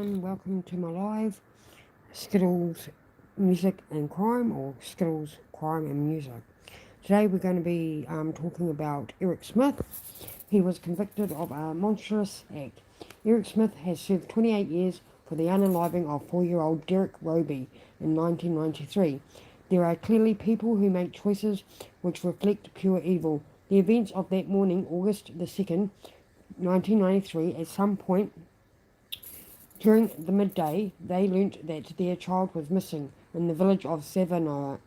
everyone, welcome to my live Skittles Music and Crime, or Skittles Crime and Music. Today we're going to be talking about Eric Smith. He was convicted of a monstrous act. Eric Smith has served 28 years for the unaliving of 4-year-old Derek Roby in 1993. There are clearly people who make choices which reflect pure evil. The events of that morning, August the 2nd, 1993, at some point during the midday, they learnt that their child was missing in the village of Savona,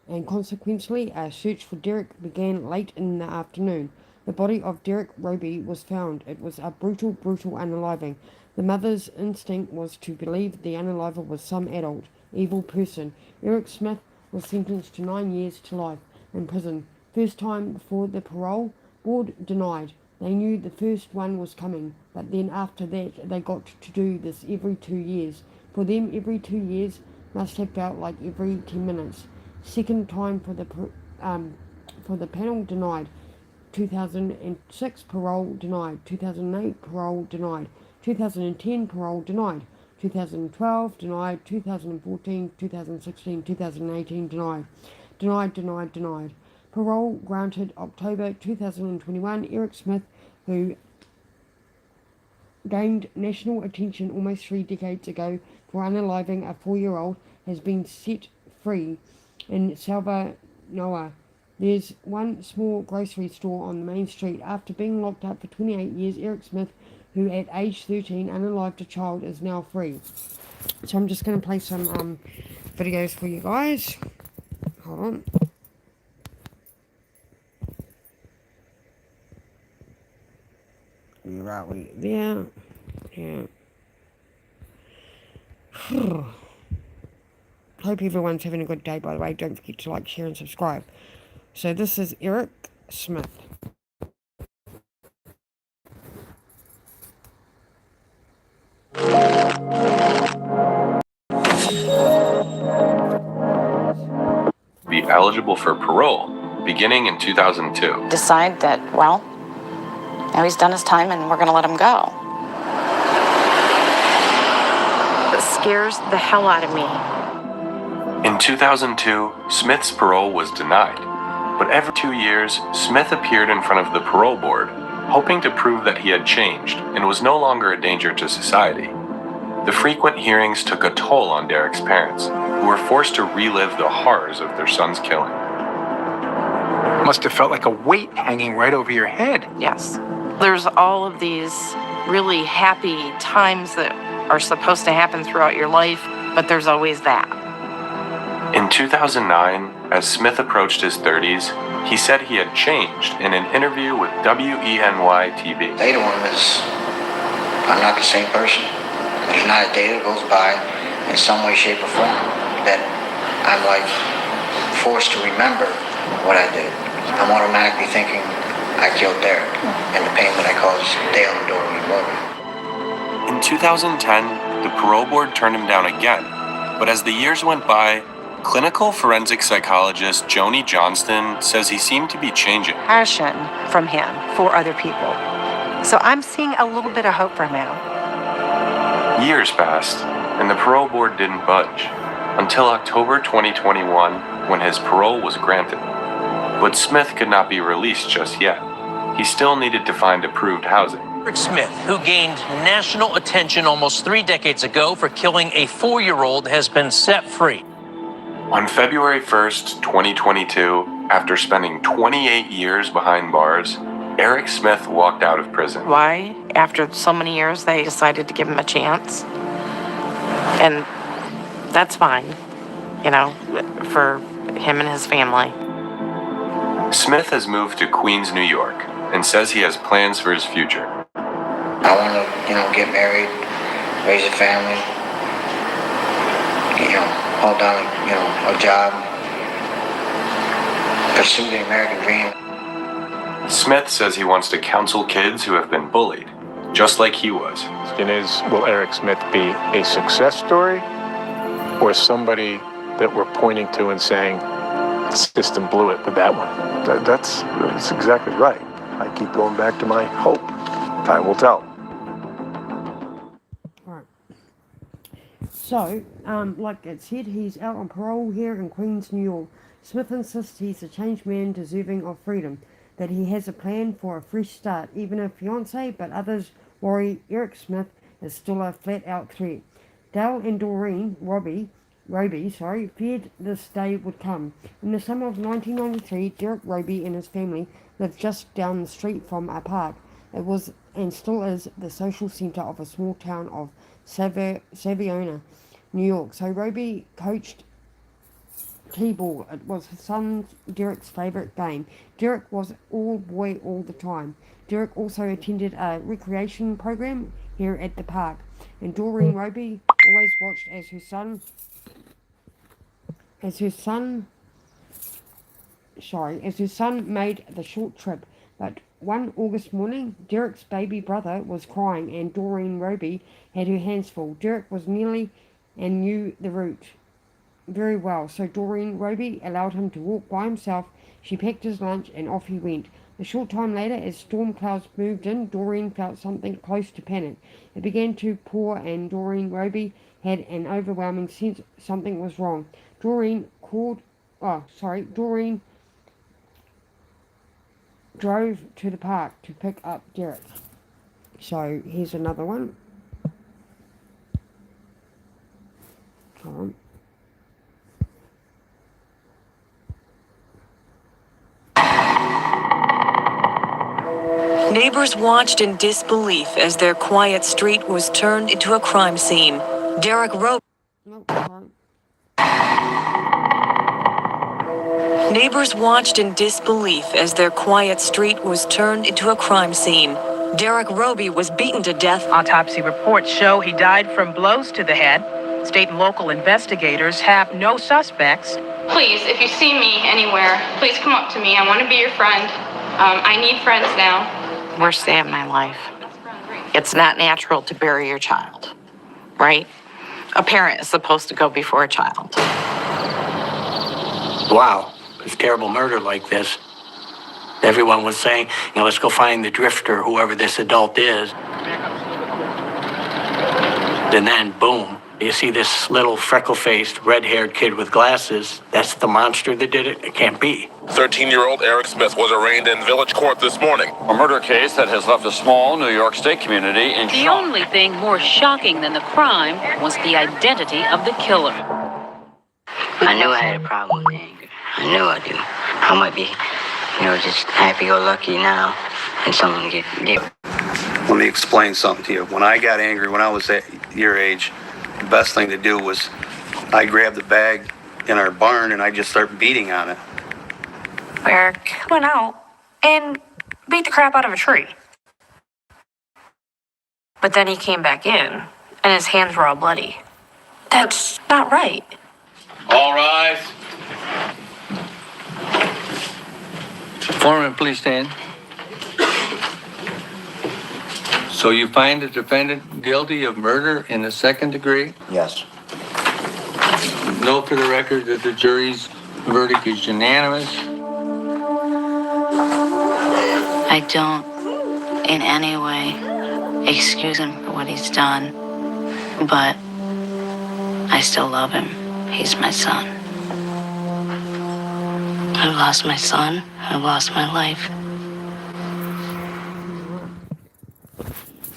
and consequently a search for Derek began late in the afternoon. The body of Derek Roby was found. It was a brutal unaliving. The mother's instinct was to believe the unaliver was some adult, evil person. Eric Smith was sentenced to 9 years to life in prison. First time before the parole board denied. They knew the first one was coming, but then after that they got to do this every 2 years. For them, every 2 years must have felt like every 10 minutes. Second time for the panel denied. 2006 parole denied. 2008 parole denied. 2010 parole denied. 2012 denied. 2014, 2016, 2018 denied. Denied. Parole granted October 2021. Eric Smith, who gained national attention almost 3 decades ago for unaliving a 4-year-old, has been set free in Savona. There's one small grocery store on the main street. After being locked up for 28 years, Eric Smith, who at age 13 unalived a child, is now free. So I'm just going to play some videos for you guys. Hold on. Where are we? There. Yeah. Hope everyone's having a good day, by the way. Don't forget to like, share, and subscribe. So this is Eric Smith. Be eligible for parole beginning in 2002. Decide that, well, now he's done his time and we're going to let him go. It scares the hell out of me. In 2002, Smith's parole was denied, but every 2 years, Smith appeared in front of the parole board, hoping to prove that he had changed and was no longer a danger to society. The frequent hearings took a toll on Derek's parents, who were forced to relive the horrors of their son's killing. Must have felt like a weight hanging right over your head. Yes. There's all of these really happy times that are supposed to happen throughout your life, but there's always that. In 2009, as Smith approached his 30s, he said he had changed in an interview with WENY-TV. Later on is, I'm not the same person. There's not a day that goes by in some way, shape, or form that I'm like forced to remember what I did. I'm automatically thinking I killed Derek and the pain that I caused Dale and Dorothy Morgan. In 2010, the parole board turned him down again, but as the years went by, clinical forensic psychologist Joni Johnston says he seemed to be changing. Passion from him for other people. So I'm seeing a little bit of hope for him now. Years passed, and the parole board didn't budge, until October 2021, when his parole was granted. But Smith could not be released just yet. He still needed to find approved housing. Eric Smith, who gained national attention almost 3 decades ago for killing a 4-year-old, has been set free. On February 1st, 2022, after spending 28 years behind bars, Eric Smith walked out of prison. Why, after so many years, they decided to give him a chance? And that's fine, for him and his family. Smith has moved to Queens, New York, and says he has plans for his future. I want to, get married, raise a family, hold down, a job, pursue the American dream. Smith says he wants to counsel kids who have been bullied, just like he was. Question is, will Eric Smith be a success story or somebody that we're pointing to and saying, the system blew it with that one? That's exactly right. I keep going back to my hope. Time will tell. So, like it said, he's out on parole here in Queens, New York. Smith insists he's a changed man deserving of freedom, that he has a plan for a fresh start, even a fiance, but others worry Eric Smith is still a flat-out threat. Dale and Doreen Roby, feared this day would come. In the summer of 1993, Derek Roby and his family lived just down the street from a park. It was and still is the social centre of a small town of Savona, New York. So Roby coached T-ball. It was his son Derek's favourite game. Derek was all boy all the time. Derek also attended a recreation program here at the park, and Doreen Roby always watched as her son made the short trip. But one August morning, Derek's baby brother was crying and Doreen Roby had her hands full. Derek was nearly and knew the route very well, so Doreen Roby allowed him to walk by himself. She packed his lunch and off he went. A short time later, as storm clouds moved in, Doreen felt something close to panic. It began to pour and Doreen Roby had an overwhelming sense something was wrong. Doreen drove to the park to pick up Derek. So here's another one. Hold on. Neighbors watched in disbelief as their quiet street was turned into a crime scene. Derek Roby. Neighbors watched in disbelief as their quiet street was turned into a crime scene. Derek Roby was beaten to death. Autopsy reports show he died from blows to the head. State and local investigators have no suspects. Please, if you see me anywhere, please come up to me. I want to be your friend. I need friends now. Worst day of my life. It's not natural to bury your child, right? A parent is supposed to go before a child. Wow, it's terrible murder like this. Everyone was saying, let's go find the drifter, whoever this adult is. And then, boom, you see this little freckle-faced, red-haired kid with glasses. That's the monster that did it? It can't be. 13-year-old Eric Smith was arraigned in village court this morning. A murder case that has left a small New York State community in shock. The only thing more shocking than the crime was the identity of the killer. I knew I had a problem with anger. I knew I do. I might be, just happy-go-lucky now, and someone get. Let me explain something to you. When I got angry, when I was at your age, the best thing to do was I grabbed the bag in our barn and I just started beating on it. Eric went out and beat the crap out of a tree. But then he came back in and his hands were all bloody. That's not right. All rise. Foreman, please stand. So you find the defendant guilty of murder in the second degree? Yes. Note for the record that the jury's verdict is unanimous. I don't in any way excuse him for what he's done, but I still love him. He's my son. I've lost my son. I've lost my life.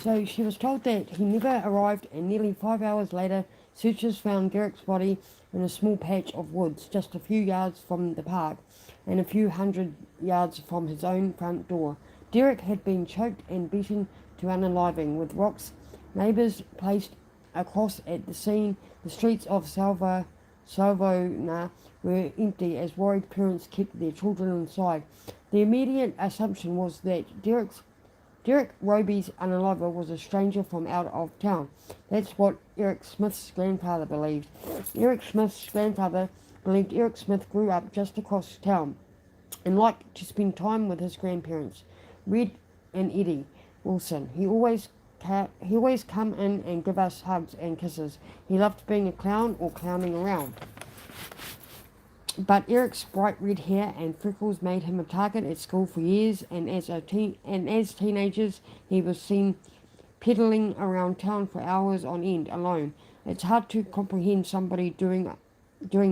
So she was told that he never arrived, and nearly 5 hours later, searchers found Derek's body in a small patch of woods just a few yards from the park and a few hundred yards from his own front door. Derek had been choked and beaten to unaliving with rocks. Neighbours placed across at the scene. The streets of Savona were empty as worried parents kept their children inside. The immediate assumption was that Derek Roby's unaliver was a stranger from out of town. That's what Eric Smith's grandfather believed. Eric Smith's grandfather believed Eric Smith grew up just across town and liked to spend time with his grandparents, Red and Eddie Wilson. He always come in and give us hugs and kisses. He loved being a clown or clowning around. But Eric's bright red hair and freckles made him a target at school for years, and as teenagers he was seen pedaling around town for hours on end alone. It's hard to comprehend somebody doing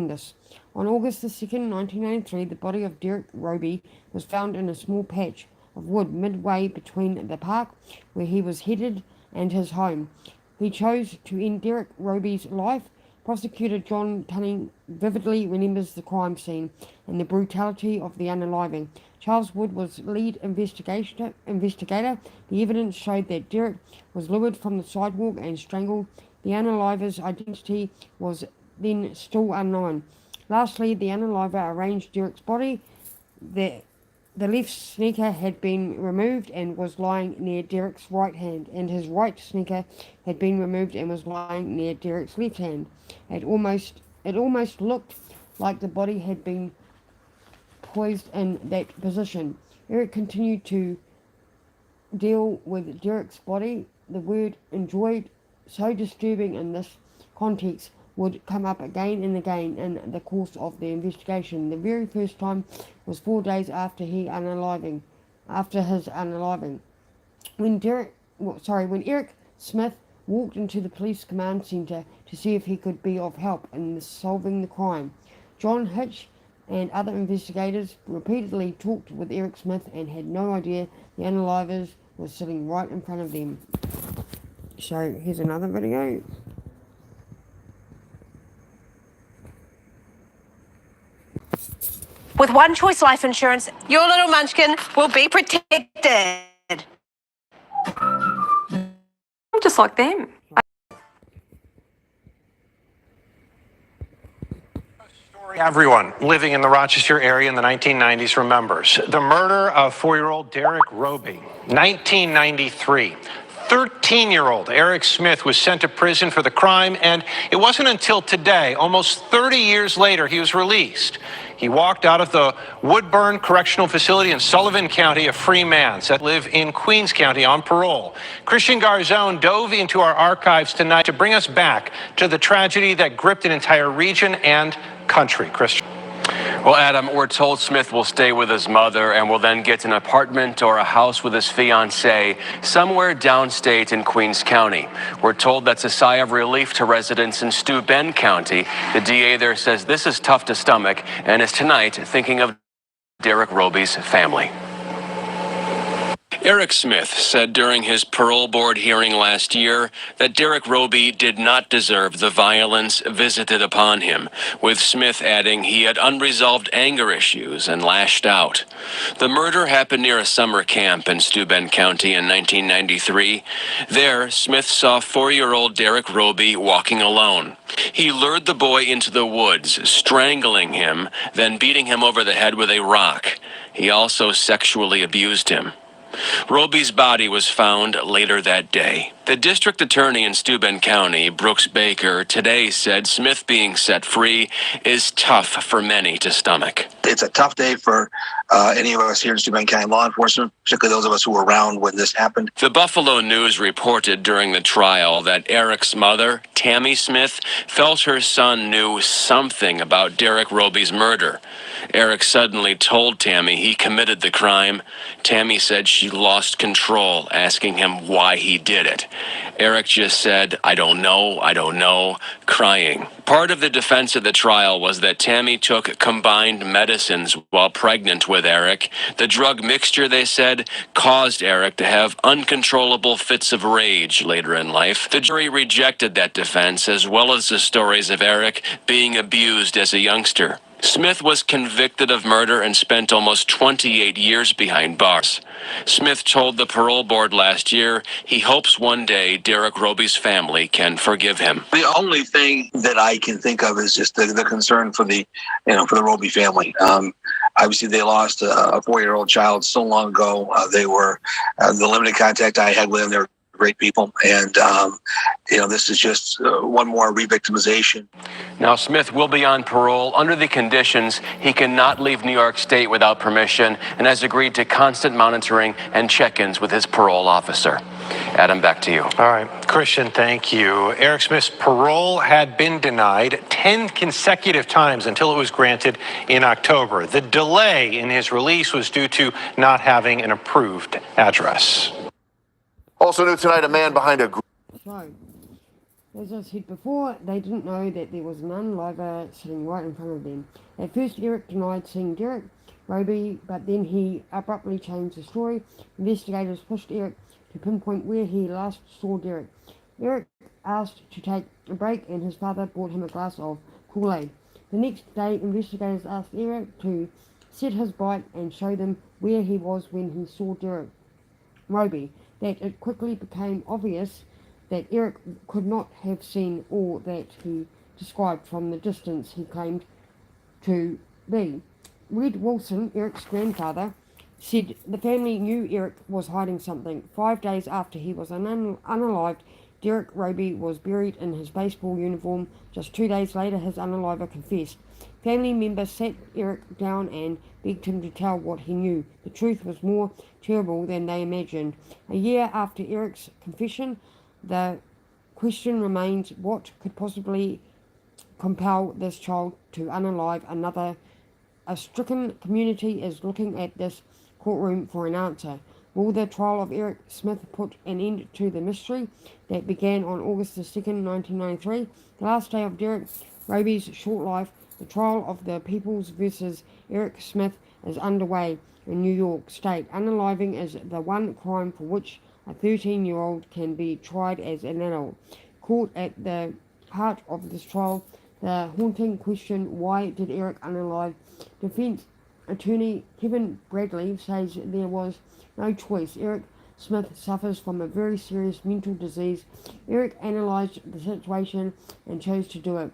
this. On August the 2nd, 1993, the body of Derek Roby was found in a small patch of wood midway between the park where he was headed and his home. He chose to end Derek Roby's life. Prosecutor John Tunning vividly remembers the crime scene and the brutality of the unaliving. Charles Wood was lead investigator. The evidence showed that Derek was lured from the sidewalk and strangled. The unaliver's identity was then still unknown. Lastly, the unaliver arranged Derek's body. The left sneaker had been removed and was lying near Derek's right hand, and his right sneaker had been removed and was lying near Derek's left hand. It almost looked like the body had been poised in that position. Eric continued to deal with Derek's body. The word enjoyed, so disturbing in this context, would come up again and again in the course of the investigation. The very first time was 4 days after his unaliving. When Eric Smith walked into the police command centre to see if he could be of help in solving the crime, John Hitch and other investigators repeatedly talked with Eric Smith and had no idea the unalivers was sitting right in front of them. So here's another video. With One Choice Life Insurance, your little munchkin will be protected. I'm just like them. Everyone living in the Rochester area in the 1990s remembers the murder of 4-year-old Derek Roby. 1993. 13-year-old Eric Smith was sent to prison for the crime, and it wasn't until today, almost 30 years later, he was released. He walked out of the Woodburn Correctional Facility in Sullivan County, a free man, set to live in Queens County on parole. Christian Garzone dove into our archives tonight to bring us back to the tragedy that gripped an entire region and country. Christian. Well, Adam, we're told Smith will stay with his mother and will then get an apartment or a house with his fiancée somewhere downstate in Queens County. We're told that's a sigh of relief to residents in Steuben County. The DA there says this is tough to stomach and is tonight thinking of Derek Roby's family. Eric Smith said during his parole board hearing last year that Derek Roby did not deserve the violence visited upon him, with Smith adding he had unresolved anger issues and lashed out. The murder happened near a summer camp in Steuben County in 1993. There, Smith saw 4-year-old Derek Roby walking alone. He lured the boy into the woods, strangling him, then beating him over the head with a rock. He also sexually abused him. Roby's body was found later that day. The district attorney in Steuben County, Brooks Baker, today said Smith being set free is tough for many to stomach. It's a tough day for any of us here in Steuben County law enforcement, particularly those of us who were around when this happened. The Buffalo News reported during the trial that Eric's mother, Tammy Smith, felt her son knew something about Derek Roby's murder. Eric suddenly told Tammy he committed the crime. Tammy said she lost control, asking him why he did it. Eric just said, I don't know, crying. Part of the defense of the trial was that Tammy took combined medicines while pregnant with Eric. The drug mixture, they said, caused Eric to have uncontrollable fits of rage later in life. The jury rejected that defense, as well as the stories of Eric being abused as a youngster. Smith was convicted of murder and spent almost 28 years behind bars. Smith told the parole board last year he hopes one day Derek Roby's family can forgive him. The only thing that I can think of is just the concern for the Roby family. Obviously, they lost a 4-year-old child so long ago. They were the limited contact I had with them. They were great people, and this is just one more re-victimization. Now, Smith will be on parole under the conditions he cannot leave New York State without permission and has agreed to constant monitoring and check-ins with his parole officer. Adam, back to you. All right, Christian, thank you. Eric Smith's parole had been denied 10 consecutive times until it was granted in October. The delay in his release was due to not having an approved address. Also new tonight, a man behind a... So, as I said before, they didn't know that there was an unaliver sitting right in front of them. At first, Eric denied seeing Derek Roby, but then he abruptly changed the story. Investigators pushed Eric to pinpoint where he last saw Derek. Eric asked to take a break, and his father brought him a glass of Kool-Aid. The next day, investigators asked Eric to set his bike and show them where he was when he saw Derek Roby. That it quickly became obvious that Eric could not have seen all that he described from the distance he claimed to be. Red Wilson, Eric's grandfather, said the family knew Eric was hiding something. 5 days after he was unalived, Derek Roby was buried in his baseball uniform. Just 2 days later, his unaliver confessed. Family members sat Eric down and begged him to tell what he knew. The truth was more terrible than they imagined. A year after Eric's confession, the question remains, what could possibly compel this child to unalive another? A stricken community is looking at this courtroom for an answer. Will the trial of Eric Smith put an end to the mystery that began on August the 2nd, 1993? The last day of Derek Roby's short life, the trial of the Peoples versus Eric Smith is underway in New York State. Unaliving is the one crime for which a 13-year-old can be tried as an adult. Caught at the heart of this trial, the haunting question, why did Eric unalive? Defense attorney Kevin Bradley says there was no choice. Eric Smith suffers from a very serious mental disease. Eric analysed the situation and chose to do it.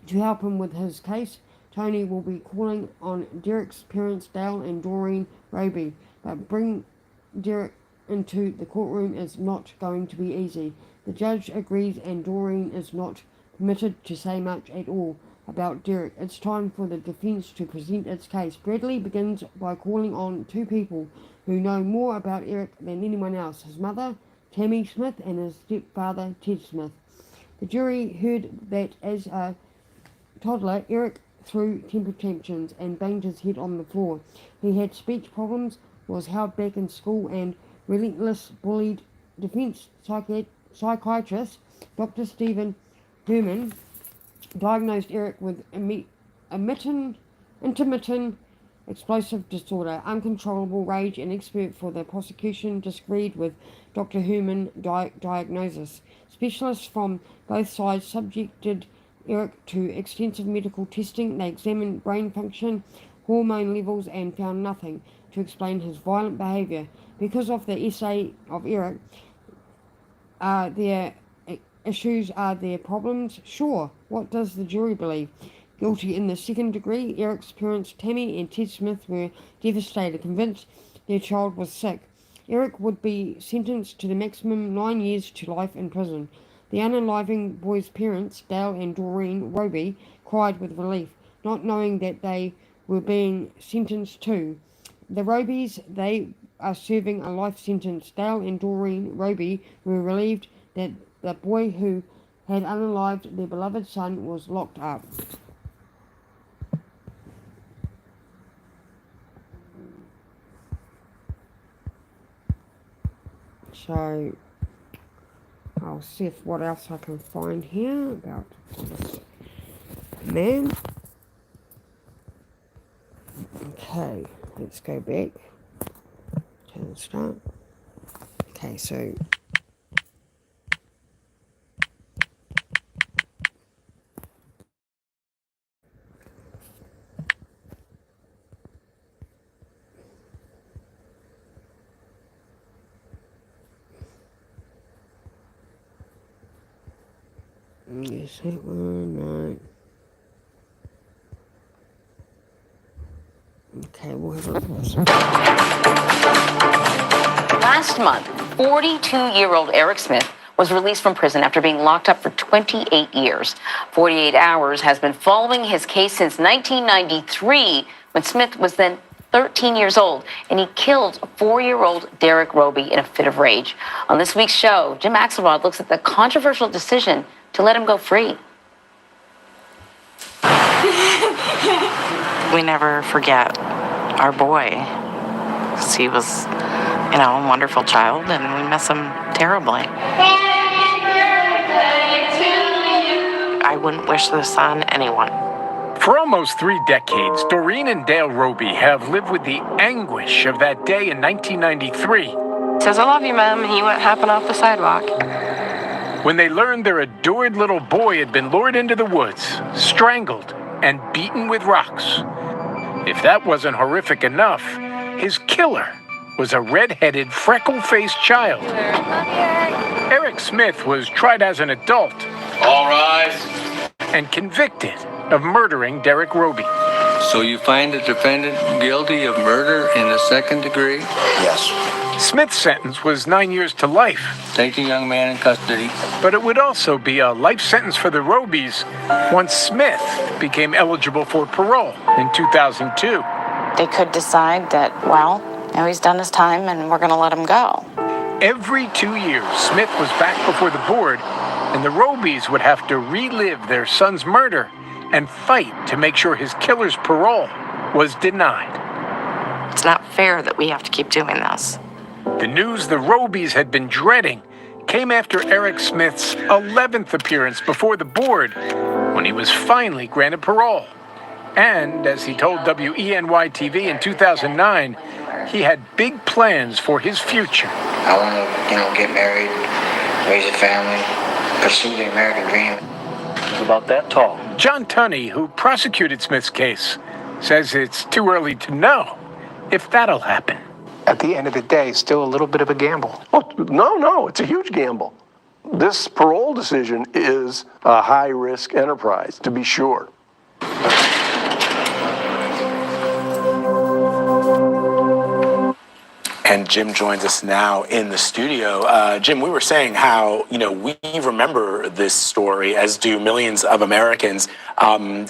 To help him with his case, Tony will be calling on Derek's parents, Dale and Doreen Roby, but bring Derek into the courtroom is not going to be easy. The judge agrees and Doreen is not permitted to say much at all about Derek. It's time for the defence to present its case. Bradley begins by calling on two people who know more about Eric than anyone else, his mother, Tammy Smith, and his stepfather, Ted Smith. The jury heard that as a toddler, Eric threw temper tantrums and banged his head on the floor. He had speech problems, was held back in school, and relentless bullied. Defence psychiatrist Dr. Stephen Herman diagnosed Eric with intermittent explosive disorder, uncontrollable rage, and expert for the prosecution disagreed with Dr. Herman's diagnosis. Specialists from both sides subjected Eric to extensive medical testing. They examined brain function, hormone levels, and found nothing to explain his violent behaviour. Because of the essay of Eric, their issues are their problems? Sure. What does the jury believe? Guilty in the second degree. Eric's parents, Tammy and Ted Smith, were devastated, convinced their child was sick. Eric would be sentenced to the maximum 9 years to life in prison. The unaliving boy's parents, Dale and Doreen Roby, cried with relief, not knowing that they were being sentenced too. The Robys, they are serving a life sentence. Dale and Doreen Roby were relieved that the boy who had unalived their beloved son was locked up. So I'll see if what else I can find here about this man. Okay, let's go back to the start. Okay, so yes, that one, no. Okay, we'll have a look at this. Last month, 42-year-old Eric Smith was released from prison after being locked up for 28 years. 48 Hours has been following his case since 1993, when Smith was then 13 years old, and he killed 4-year-old Derek Roby in a fit of rage. On this week's show, Jim Axelrod looks at the controversial decision to let him go free. We never forget our boy. He was a wonderful child, and we miss him terribly. I wouldn't wish this on anyone. For almost 3 decades, Doreen and Dale Roby have lived with the anguish of that day in 1993. Says, I love you, Mom, and he went hopping off the sidewalk. When they learned their adored little boy had been lured into the woods, strangled, and beaten with rocks. If that wasn't horrific enough, his killer was a red-headed, freckle-faced child. Eric Smith was tried as an adult. All rise. And convicted of murdering Derek Roby. So you find the defendant guilty of murder in the second degree? Yes. Smith's sentence was 9 years to life. Take the young man in custody. But it would also be a life sentence for the Robys once Smith became eligible for parole in 2002. They could decide that, well, he's done his time and we're going to let him go. Every 2 years, Smith was back before the board, and the Robys would have to relive their son's murder and fight to make sure his killer's parole was denied. It's not fair that we have to keep doing this. The news the Robys had been dreading came after Eric Smith's 11th appearance before the board, when he was finally granted parole. And, as he told WENY-TV in 2009, he had big plans for his future. I want to, get married, raise a family, pursue the American dream. It was about that tall. John Tunney, who prosecuted Smith's case, says it's too early to know if that'll happen. At the end of the day, still a little bit of a gamble. Oh, no, it's a huge gamble. This parole decision is a high-risk enterprise, to be sure. And Jim joins us now in the studio. Jim, we were saying how, we remember this story, as do millions of Americans. Now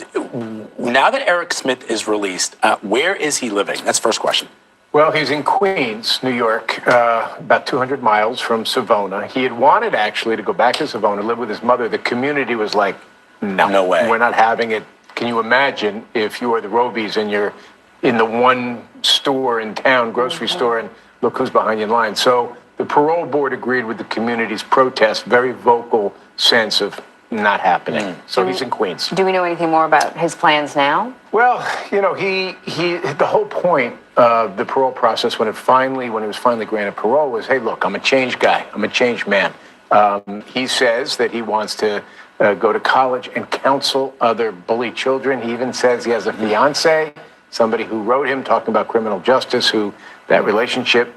that Eric Smith is released, where is he living? That's the first question. Well, he's in Queens, New York, about 200 miles from Savona. He had wanted, actually, to go back to Savona, live with his mother. The community was like, no way. We're not having it. Can you imagine if you are the Robys and you're in the one store in town, grocery store, and look who's behind you in line. So the parole board agreed with the community's protest, very vocal sense of not happening. So he's in Queens. Do we know anything more about his plans now? Well, the whole point of the parole process when he was finally granted parole was, hey, look, I'm a changed guy. I'm a changed man. He says that he wants to go to college and counsel other bullied children. He even says he has a fiance, somebody who wrote him talking about criminal justice, who that relationship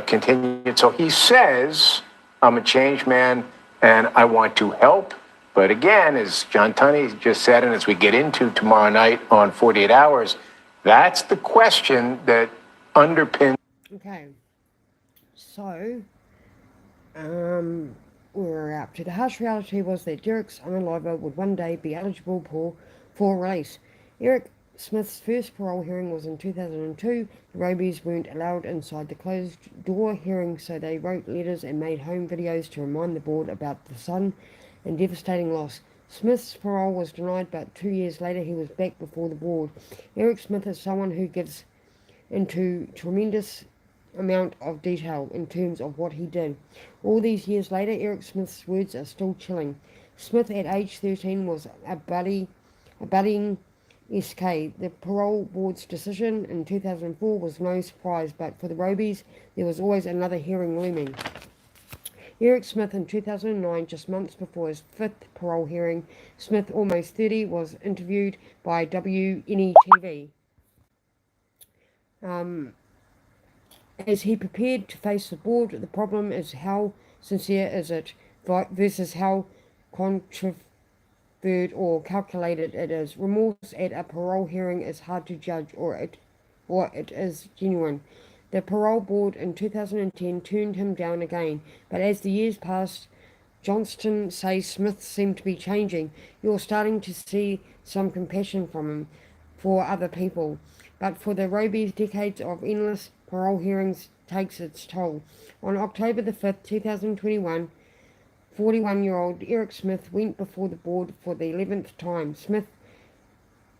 continued. So he says, I'm a changed man and I want to help. But again, as John Tunney just said, and as we get into tomorrow night on 48 Hours, that's the question that underpins. Okay. So, we're up to the harsh reality was that Derek's unaliver would one day be eligible for release. Eric Smith's first parole hearing was in 2002. The Robys weren't allowed inside the closed-door hearing, so they wrote letters and made home videos to remind the board about the sudden and devastating loss. Smith's parole was denied, but 2 years later he was back before the board. Eric Smith is someone who gives into tremendous amount of detail in terms of what he did. All these years later, Eric Smith's words are still chilling. Smith, at age 13, was a budding SK. The parole board's decision in 2004 was no surprise, but for the Robys, there was always another hearing looming. Eric Smith, in 2009, just months before his 5th parole hearing, Smith, almost 30, was interviewed by WNETV. As he prepared to face the board, the problem is how sincere is it versus how contrived or calculated it is. Remorse at a parole hearing is hard to judge, or it is genuine. The parole board in 2010 turned him down again, but as the years passed, Johnston says Smith seemed to be changing. You're starting to see some compassion from him for other people. But for the Robys, decades of endless parole hearings takes its toll. On October the 5th, 2021, 41-year-old Eric Smith went before the board for the 11th time. Smith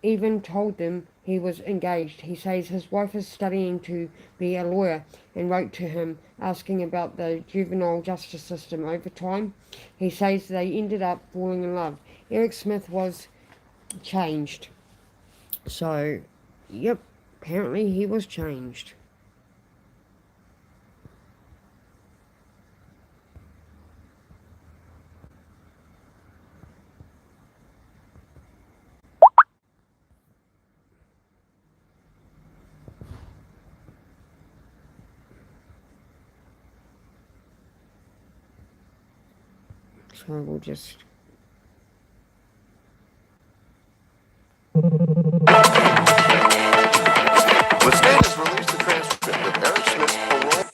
even told them he was engaged. He says his wife is studying to be a lawyer and wrote to him asking about the juvenile justice system over time. He says they ended up falling in love. Eric Smith was changed. So, yep, apparently he was changed. So we'll just The state has released the transcript of Eric Smith's parole.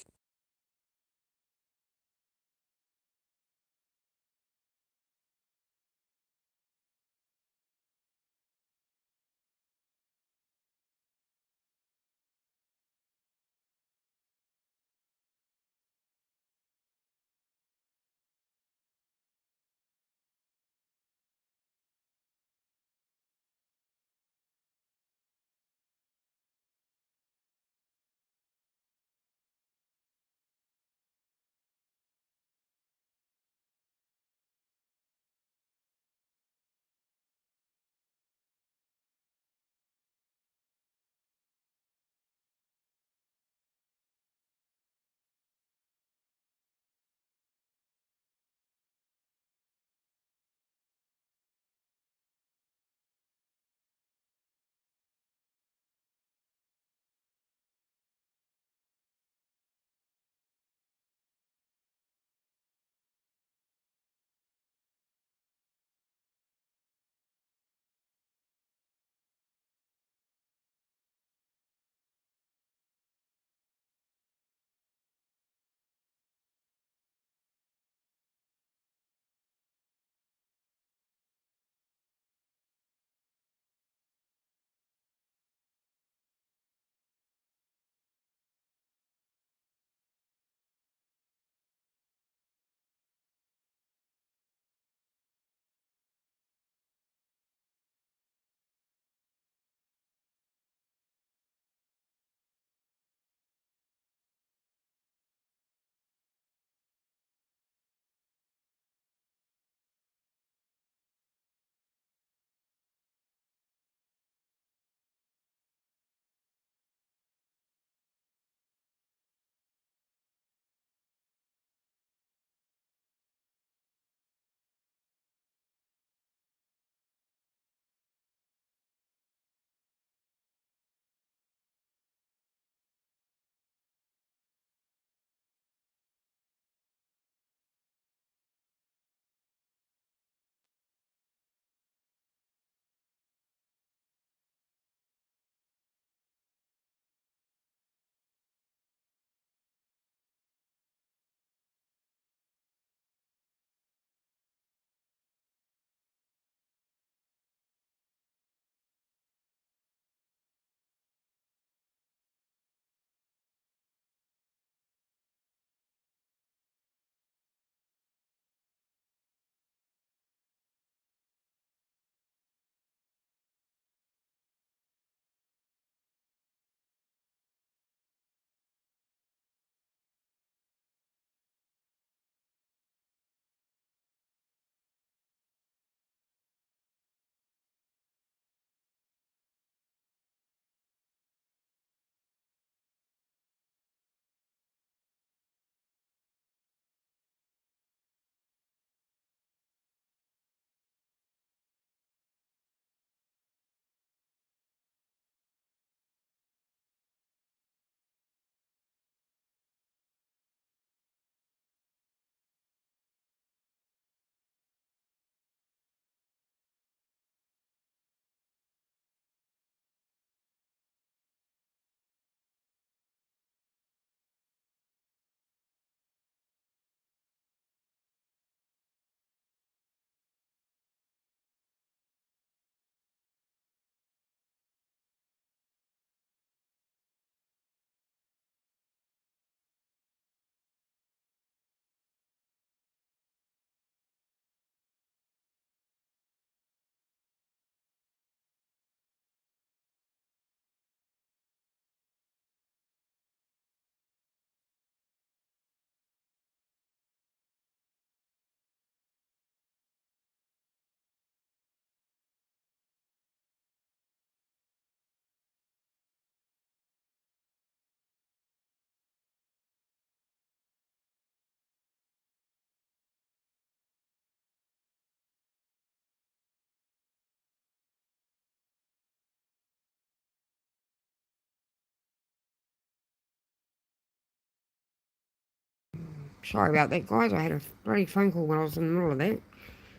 Sorry about that, guys. I had a bloody phone call when I was in the middle of that.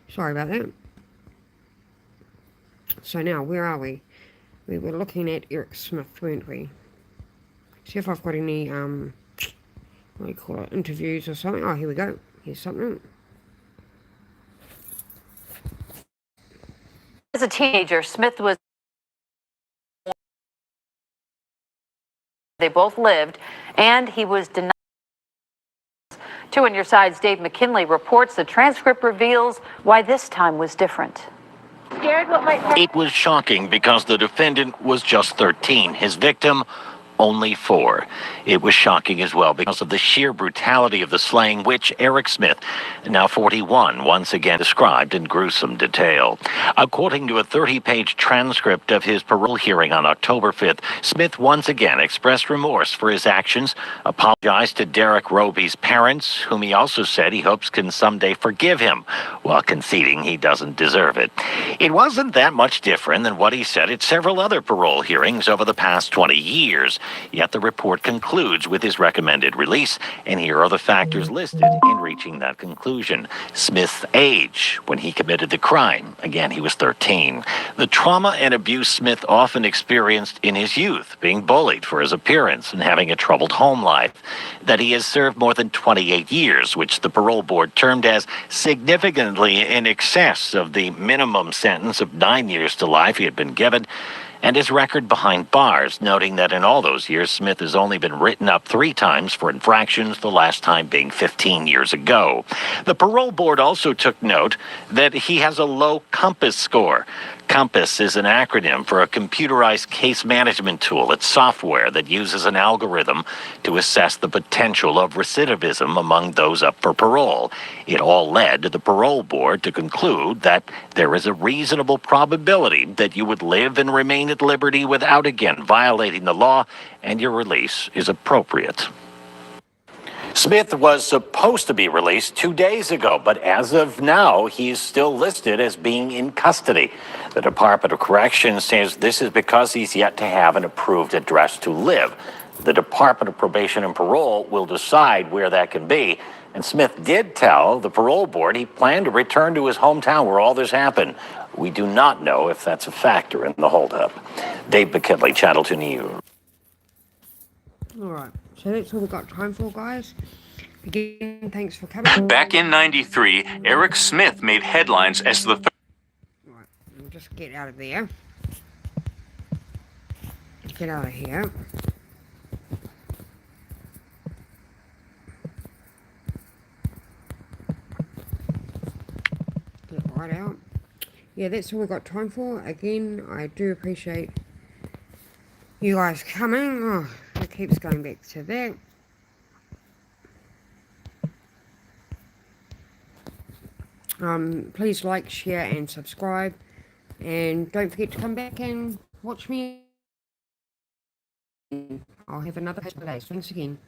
Sorry about that. So now, where are we? We were looking at Eric Smith, weren't we? See if I've got any, what do you call it, interviews or something. Oh, here we go. Here's something. As a teenager, Smith was. They both lived, and he was denied. 2 on your side's Dave McKinley reports the transcript reveals why this time was different. Scared what might happen? It was shocking because the defendant was just 13. His victim, only 4. It was shocking as well because of the sheer brutality of the slaying, which Eric Smith, now 41, once again described in gruesome detail. According to a 30-page transcript of his parole hearing on October 5th, Smith once again expressed remorse for his actions, apologized to Derek Roby's parents, whom he also said he hopes can someday forgive him, while conceding he doesn't deserve it. It wasn't that much different than what he said at several other parole hearings over the past 20 years. Yet the report concludes with his recommended release, and here are the factors listed in reaching that conclusion. Smith's age when he committed the crime. Again, he was 13. The trauma and abuse Smith often experienced in his youth, being bullied for his appearance and having a troubled home life. That he has served more than 28 years, which the parole board termed as significantly in excess of the minimum sentence of 9 years to life he had been given, and his record behind bars, noting that in all those years, Smith has only been written up 3 times for infractions, the last time being 15 years ago. The parole board also took note that he has a low COMPAS score. COMPAS is an acronym for a computerized case management tool. It's software that uses an algorithm to assess the potential of recidivism among those up for parole. It all led to the parole board to conclude that there is a reasonable probability that you would live and remain at liberty without again violating the law, and your release is appropriate. Smith was supposed to be released 2 days ago, but as of now, he's still listed as being in custody. The Department of Corrections says this is because he's yet to have an approved address to live. The Department of Probation and Parole will decide where that can be. And Smith did tell the parole board he planned to return to his hometown where all this happened. We do not know if that's a factor in the holdup. Dave McKinley, Channel 2 News. Alright, so that's all we've got time for, guys. Again, thanks for coming. Back in 93, Eric Smith made headlines as the Right, we'll just get out of there. Get out of here. Get right out. Yeah, that's all we've got time for. Again, I do appreciate you guys coming. Oh, it keeps going back to that. Please like, share, and subscribe. And don't forget to come back and watch me. I'll have another couple of days. Thanks again.